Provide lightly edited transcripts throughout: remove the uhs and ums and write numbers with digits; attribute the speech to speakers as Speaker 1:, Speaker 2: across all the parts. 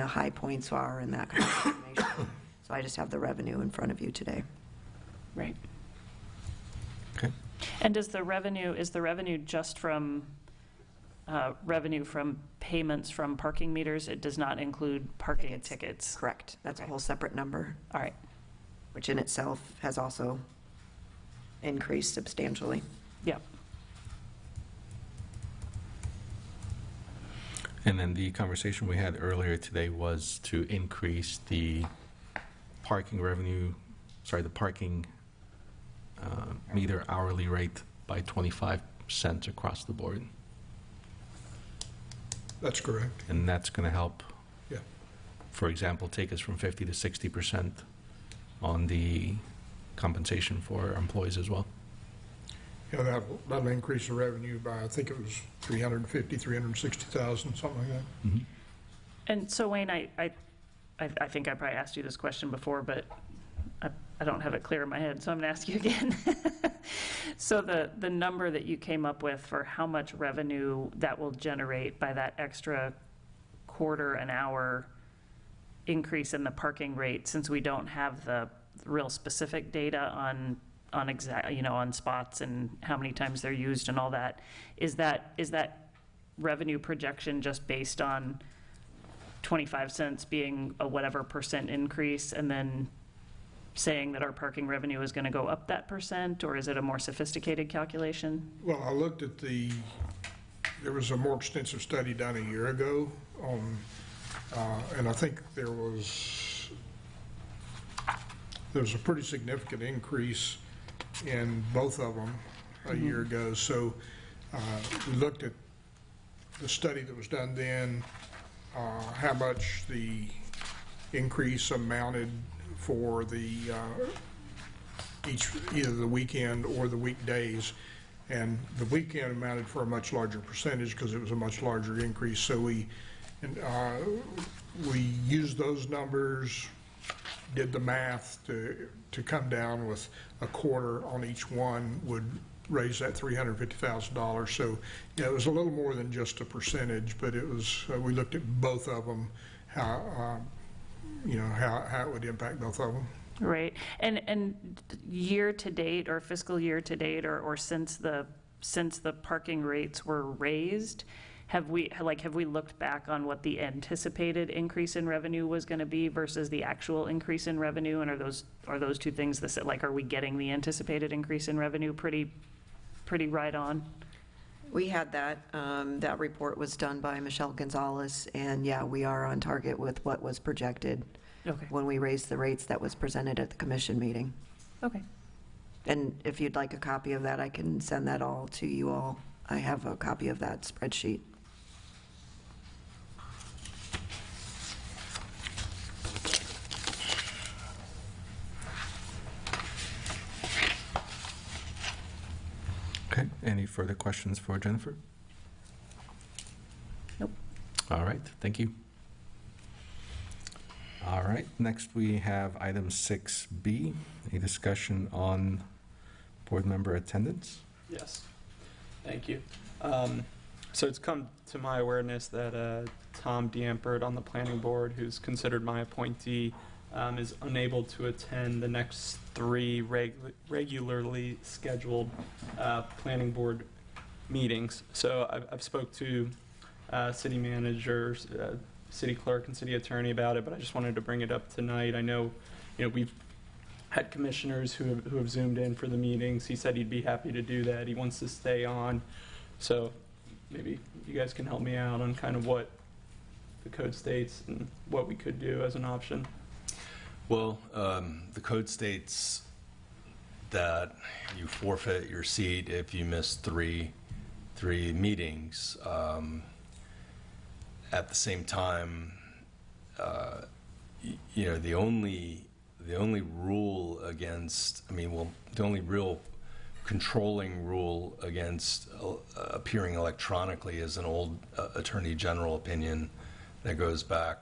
Speaker 1: the high points are and that kind of information. So I just have the revenue in front of you today.
Speaker 2: Right.
Speaker 3: Okay.
Speaker 2: And is the revenue just from revenue from payments from parking meters? It does not include parking tickets?
Speaker 1: Correct. That's
Speaker 2: Okay.
Speaker 1: a whole separate number,
Speaker 2: All right.
Speaker 1: which in itself has also increased substantially.
Speaker 2: Yep.
Speaker 3: And then the conversation we had earlier today was to increase the parking revenue, sorry, the parking meter hourly rate by 25 cents across the board.
Speaker 4: That's correct.
Speaker 3: And that's going to help,
Speaker 4: Yeah.
Speaker 3: for example, take us from 50 to 60% on the compensation for our employees as well.
Speaker 4: Yeah, that'll increase the revenue by, I think it was 350, 360,000, something like that.
Speaker 3: Mm-hmm.
Speaker 2: And so, Wayne, I think I probably asked you this question before, but I don't have it clear in my head, so I'm going to ask you again. So the number that you came up with for how much revenue that will generate by that extra quarter an hour increase in the parking rate, since we don't have the real specific data on exact, on spots and how many times they're used and all that, is that revenue projection just based on 25 cents being a whatever percent increase and then saying that our parking revenue is going to go up that percent, or is it a more sophisticated calculation?
Speaker 4: Well, I looked at there was a more extensive study done a year ago on, and I think there was a pretty significant increase in both of them a year ago. So we looked at the study that was done then, how much the increase amounted for the either the weekend or the weekdays, and the weekend amounted for a much larger percentage because it was a much larger increase. So we used those numbers, did the math to come down with a quarter on each one would raise that $350,000. So yeah, it was a little more than just a percentage, but it was we looked at both of them, how it would impact both of them.
Speaker 2: Right. And year to date, or fiscal year to date, or since the parking rates were raised, have we looked back on what the anticipated increase in revenue was going to be versus the actual increase in revenue? And are those two things are we getting the anticipated increase in revenue pretty right on?
Speaker 1: We had that. That report was done by Michelle Gonzalez, and yeah, we are on target with what was projected when we raised the rates that was presented at the commission meeting.
Speaker 2: Okay.
Speaker 1: And if you'd like a copy of that, I can send that all to you all. I have a copy of that spreadsheet.
Speaker 3: Okay, any further questions for Jennifer?
Speaker 2: Nope.
Speaker 3: All right, thank you. All right, next we have item 6B, a discussion on board member attendance.
Speaker 5: Yes, thank you. So it's come to my awareness that Tom Diempert on the planning board, who's considered my appointee, is unable to attend the next 3 regularly scheduled planning board meetings. So I've spoke to city managers, city clerk, and city attorney about it, but I just wanted to bring it up tonight. I know, we've had commissioners who have zoomed in for the meetings. He said he'd be happy to do that. He wants to stay on. So maybe you guys can help me out on kind of what the code states and what we could do as an option.
Speaker 6: Well, the code states that you forfeit your seat if you miss three meetings. At the same time, the only rule against, the only real controlling rule against appearing electronically is an old Attorney General opinion that goes back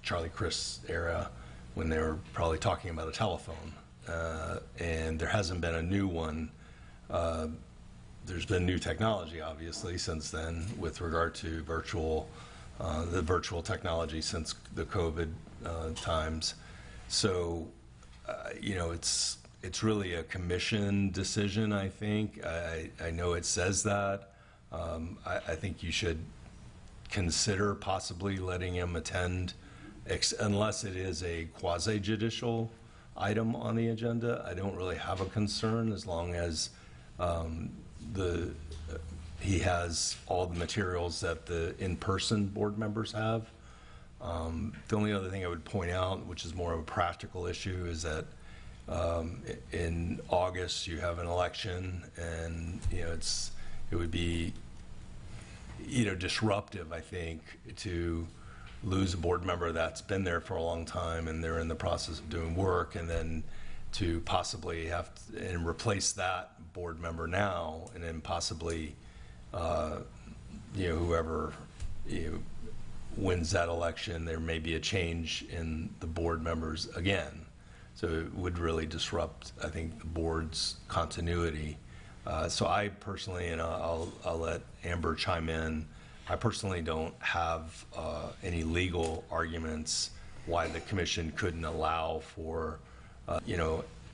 Speaker 6: Charlie Crist's era, when they were probably talking about a telephone, and there hasn't been a new one. There's been new technology, obviously, since then with regard to virtual the virtual technology since the COVID times. So, you know, it's really a commission decision, I think. I know it says that. I think you should consider possibly letting him attend, unless it is a quasi-judicial item on the agenda. I don't really have a concern as long as he has all the materials that the in-person board members have. The only other thing I would point out, which is more of a practical issue, is that in August you have an election, and you know it would be disruptive, I think, to lose a board member that's been there for a long time and they're in the process of doing work, and then to possibly have and replace that board member now, and then possibly whoever wins that election, there may be a change in the board members again. So it would really disrupt, I think, the board's continuity. So I personally, and I'll let Amber chime in, I personally don't have any legal arguments why the commission couldn't allow for,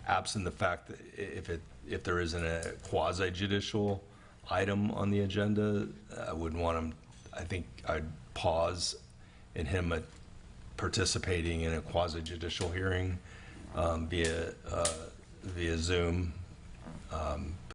Speaker 6: absent the fact that if there isn't a quasi-judicial item on the agenda, I wouldn't want him, I think I'd pause in him participating in a quasi-judicial hearing via Zoom.